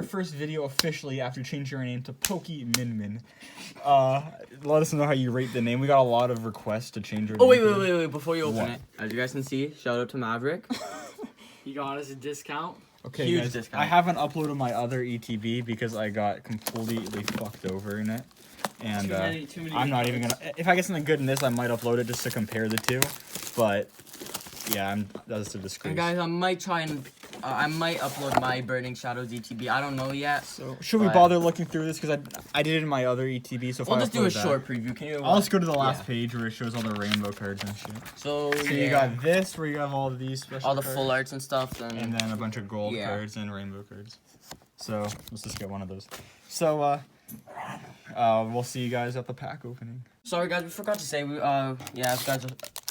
our first video officially after changing our name to Pokey Min Min. Let us know how you rate the name. We got a lot of requests to change our name. Wait. Before you open it, as you guys can see, shout out to Maverick. He got us a discount. Okay, Huge guys, discount. I haven't uploaded my other ETB because I got completely fucked over in it. And Too many I'm not even gonna. If I get something good in this, I might upload it just to compare the two. But yeah, that's a disgrace. And guys, I might try and I might upload my Burning Shadows ETB. I don't know yet. So should we bother looking through this? Because I did it in my other ETB. So if We'll I just do a upload that, short preview. Can you? I'll just go to the last page where it shows all the rainbow cards and shit. So you got this where you have all of these special all the cards, full arts and stuff, and then a bunch of gold cards and rainbow cards. So let's just get one of those. So we'll see you guys at the pack opening. Sorry guys, we forgot to say yeah, if you guys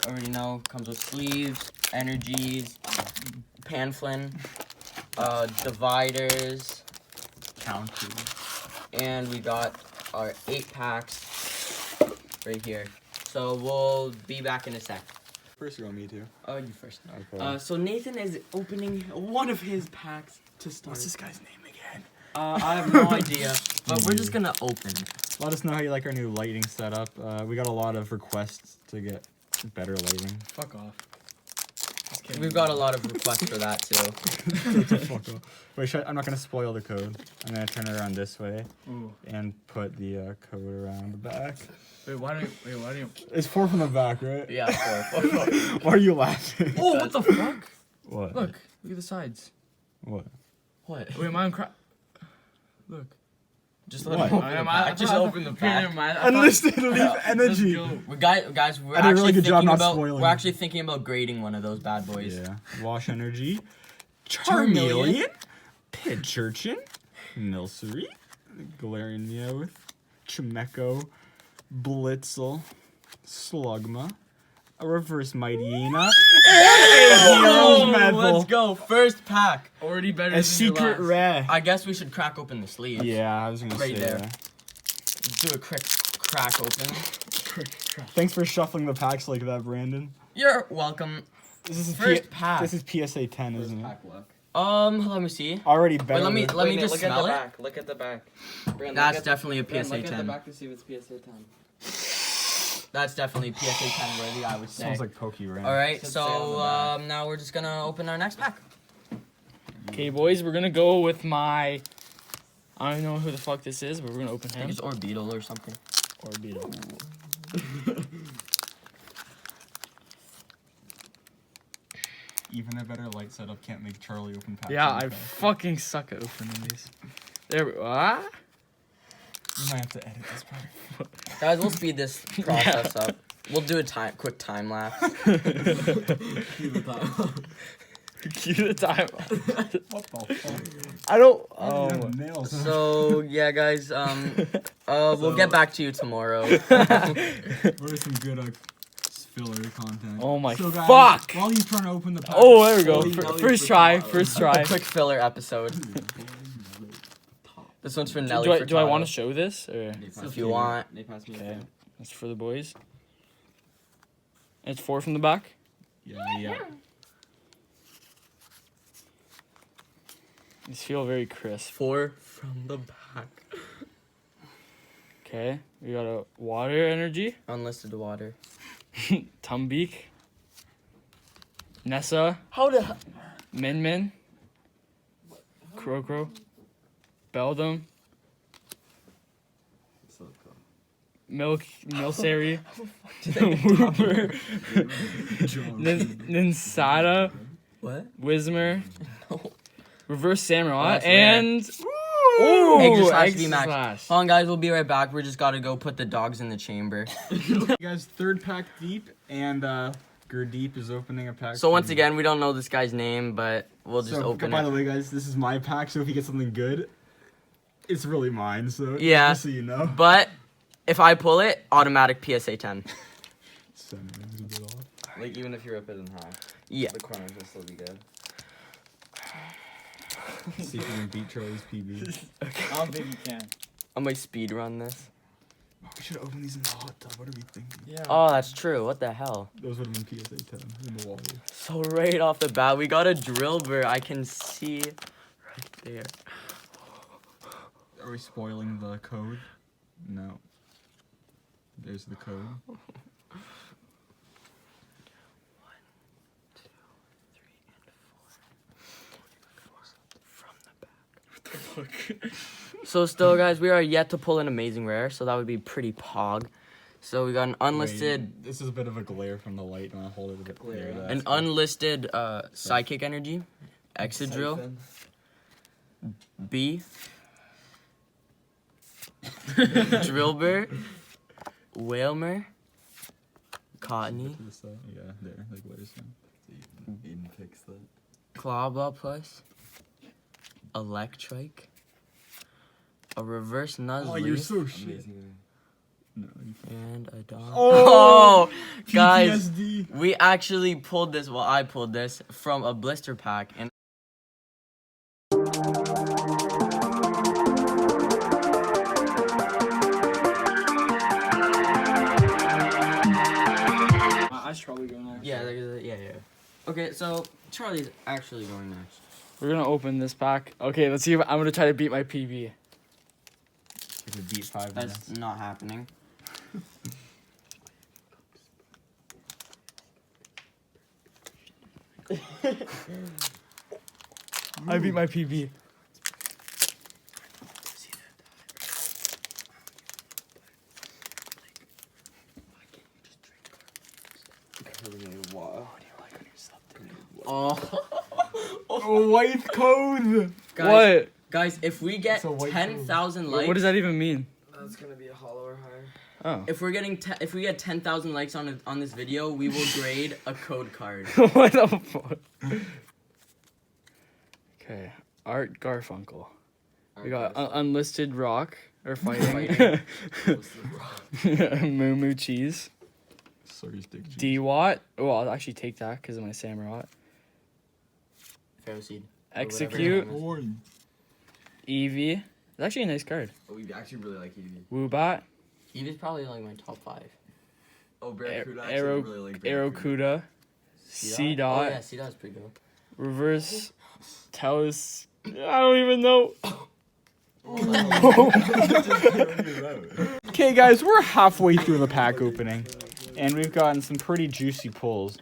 already know, comes with sleeves, energies, panflin, dividers, Counters. and we got our 8 packs right here. So we'll be back in a sec. First, you want me to? Oh, you first. Okay. So Nathan is opening one of his packs to start. What's this guy's name again? I have no idea, but we're just gonna open. Let us know how you like our new lighting setup. We got a lot of requests to get better lighting. Fuck off. We've got a lot of requests for that too. Fuck off. Wait, I'm not gonna spoil the code. I'm gonna turn it around this way and put the code around the back. Wait, why don't you? It's 4 from the back, right? Yeah, 4. Why are you laughing? Oh, what the fuck? What? Look at the sides. What? What? Wait, mine Look. Just let What? him open the pack. Just open the pack. Unlisted leaf energy. Guys, we're I did a really actually good job thinking not about spoiling we're it. actually thinking about grading one of those bad boys. Yeah. Wash energy. Charmeleon. Charmeleon. Pidgeurchin. Milcery. Galarian Meowth. Chimecho. Blitzel. Slugma. A reverse Mightyena. Let's go. First pack. Already better A than secret your last. rare. I guess we should crack open the sleeve. Yeah, I was gonna Right say there. that. Let's do a quick crack open. Thanks for shuffling the packs like that, Brandon. You're welcome. This is First pack. This is PSA 10, isn't it? Let me see. Already better. Wait, let me Wait, just look smell at the it. back. Look at the back. Brandon, That's look definitely a Brandon, PSA look at the 10. back to see if it's PSA 10. That's definitely PSA 10 worthy, I would say. Sounds like Pokey Ram. All right, Should say on the so back. now we're just gonna open our next pack. Okay, boys, we're gonna go with my. I don't know who the fuck this is, but we're gonna open I think him. it's Orbeetle or something. Orbeetle. Even a better light setup can't make Charlie open packs. Yeah, any I faster. fucking suck at opening these. There we ah? You might have to edit this part. Guys, we'll speed this process up. We'll do a quick time lapse. Cue the time. What the fuck? I don't. Oh, Oh. nails. So yeah, guys, we'll get back to you tomorrow. What are some good filler content? Oh my so guys, fuck! While you trying to open the pack, Oh, there we go. Holy Nelly First for try. tomorrow. First try. Quick filler episode. This one's for Nelly. Do I want Furtado. to show this or If you want. They passed me okay? a That's for the boys. It's 4 from the back. yeah. These feel very crisp. 4 from the back. Okay, we got a water energy, Unlisted water. Tumbeak, Nessa, How the hell? Min Min, Crocro, Beldum, Milcery, Wooper, Ninsada, What? Whismer, Reverse Samurai, That's rare. and ooh, Extra slash Extra VMAX. Slash. Hold on, guys. We'll be right back. We just gotta go put the dogs in the chamber. You guys, third pack deep, and Gurdeep is opening a pack. So once again, we don't know this guy's name, but we'll just open by it. the way, guys, this is my pack. So if you get something good, it's really mine. So Yeah. just so you know. But if I pull it, automatic PSA 10. Like, even if you rip it in half, Yeah. the corners will still be good. See if you can beat Charlie's PB. I don't think you can. I might speed run this. Oh, we should open these in the hot tub. What are we thinking? Yeah. Oh, that's true. What the hell? Those would have been PSA 10 in the water. So right off the bat, we got a Drillbur. I can see right there. Are we spoiling the code? No. There's the code. 1, 2, 3, and 4. From the back. So still, guys, we are yet to pull an amazing rare, so that would be pretty pog. So we got an unlisted. Wait, this is a bit of a glare from the light when I hold it a bit clearer. An unlisted psychic energy, Exadrill, B, Drillbur, Whalmer, Cottony, Yeah, there. Like, what is that? Aiden fixed that. Clawball Plus, Electrike, a reverse Nuzleaf, Oh, you're so shit. Amazing. No, and a dog. Oh, guys, PTSD. we actually pulled this. Well, I pulled this from a blister pack, and I should probably go next. yeah. Okay, so Charlie's actually going next. We're gonna open this pack. Okay, let's see if I'm gonna try to beat my PB. If it beat 5 That's minutes. not happening. I beat my PB. Oh, Oh, white code. What? guys, if we get It's a white 10,000 likes, What does that even mean? That's gonna be a hollow or higher. Oh. if we get 10,000 likes on this video, we will grade a code card. What the fuck? Okay, Art Garfunkel. We got unlisted rock or fighting. Moo Moo Cheese. Sorry, stick. D Watt. Oh, I'll actually take that because of my Samurott. Ferroseed. Execute. Boring. Eevee. It's actually a nice card. Oh, we actually really like Eevee. Woobat. Eevee's probably like my top 5. Oh, Barracuda. I Arrow- actually really like Barracuda. Aerocuda. C Dot. Oh yeah, C Dot's pretty good. Reverse. Talos. I don't even know. Okay, guys, we're halfway through the pack opening, and we've gotten some pretty juicy pulls.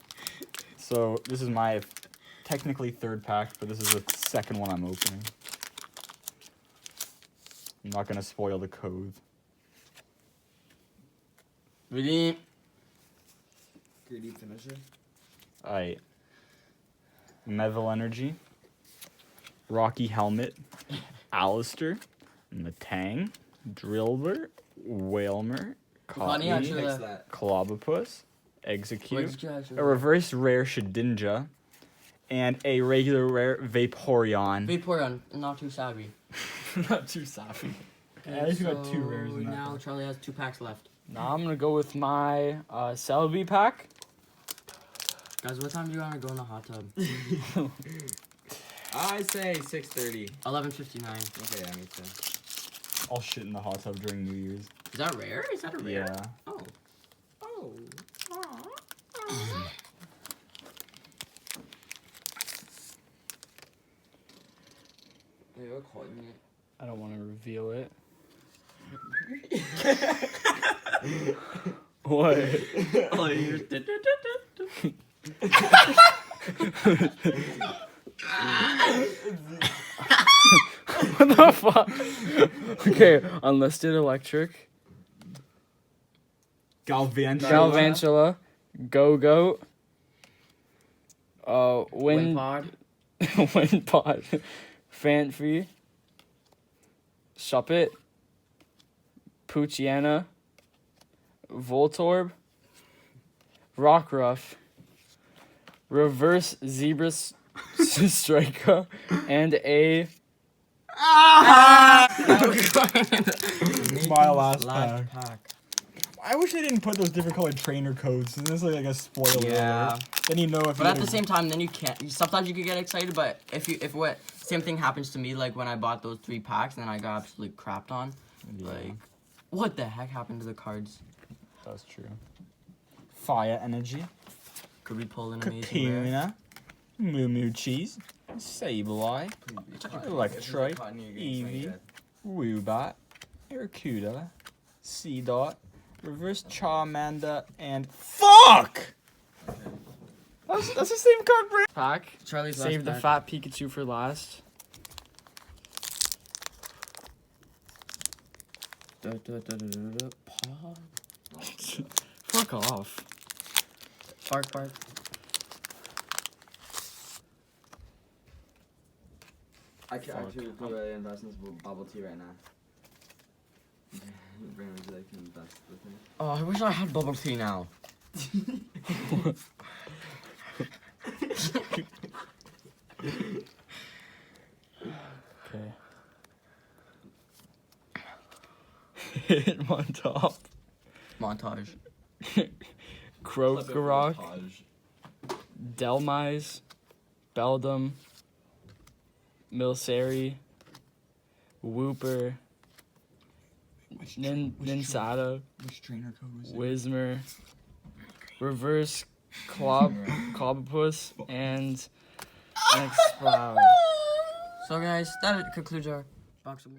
So this is my technically third pack, but this is the second one I'm opening. I'm not gonna spoil the code. Ready? Greedy finisher. Alright. Metal Energy. Rocky Helmet. Alistair. Matang. Drillbur. Whalmer. Funny, actually, Cottony. Fix that. Clobopus. Execute. Execute, actually. A reverse rare Shedinja. And a regular rare Vaporeon. Vaporeon, not too savvy. Not too sappy. At least we got 2 rares in that Now pack. Charlie has 2 packs left. Now I'm gonna go with my Celebi pack. Guys, what time do you want to go in the hot tub? I say 6:30. 11:59. Okay, yeah, me too. I'll shit in the hot tub during New Year's. Is that rare? Is that a rare? Yeah. Oh. Oh. Wait, what calling it? I don't want to reveal it. What? Oh, you're What the fuck? Okay, unlisted electric. Galvantula. Go-Goat. Wind Pod. Windpod. Fanfree. Shuppet. Poochiana. Voltorb. Rockruff. Reverse Zebra Striker. And a... My last pack. pack. I wish they didn't put those different colored trainer codes. This is like a spoiler. Yeah. alert. Then you know if But you at the same time, then you can't. Sometimes you could get excited, but if what same thing happens to me, like when I bought those 3 packs, and then I got absolutely crapped on. Yeah, Like, what the heck happened to the cards? that's true. Fire Energy. Could we pull an amazing rare? Kakuna. Moo Moo Cheese. Sableye. Electrike. Eevee. Woobat, Arrokuda, Seedot, Reverse Charmander, and fuck! That's the same card break. Pack. Charlie's last Save the pack. fat Pikachu for last. Paw. Fuck off. Bark, bark. I could actually really invest in this bubble tea right now. Brandon, would you like to invest with me? Oh, I wish I had bubble tea now. Okay. Hit him on top. Montage. Krokorok, Delmise, Beldum, Milcery, Wooper, Ninsada, Which trainer code was it? Whismer, Reverse Clobopus, and Exploud. So guys, that concludes our box of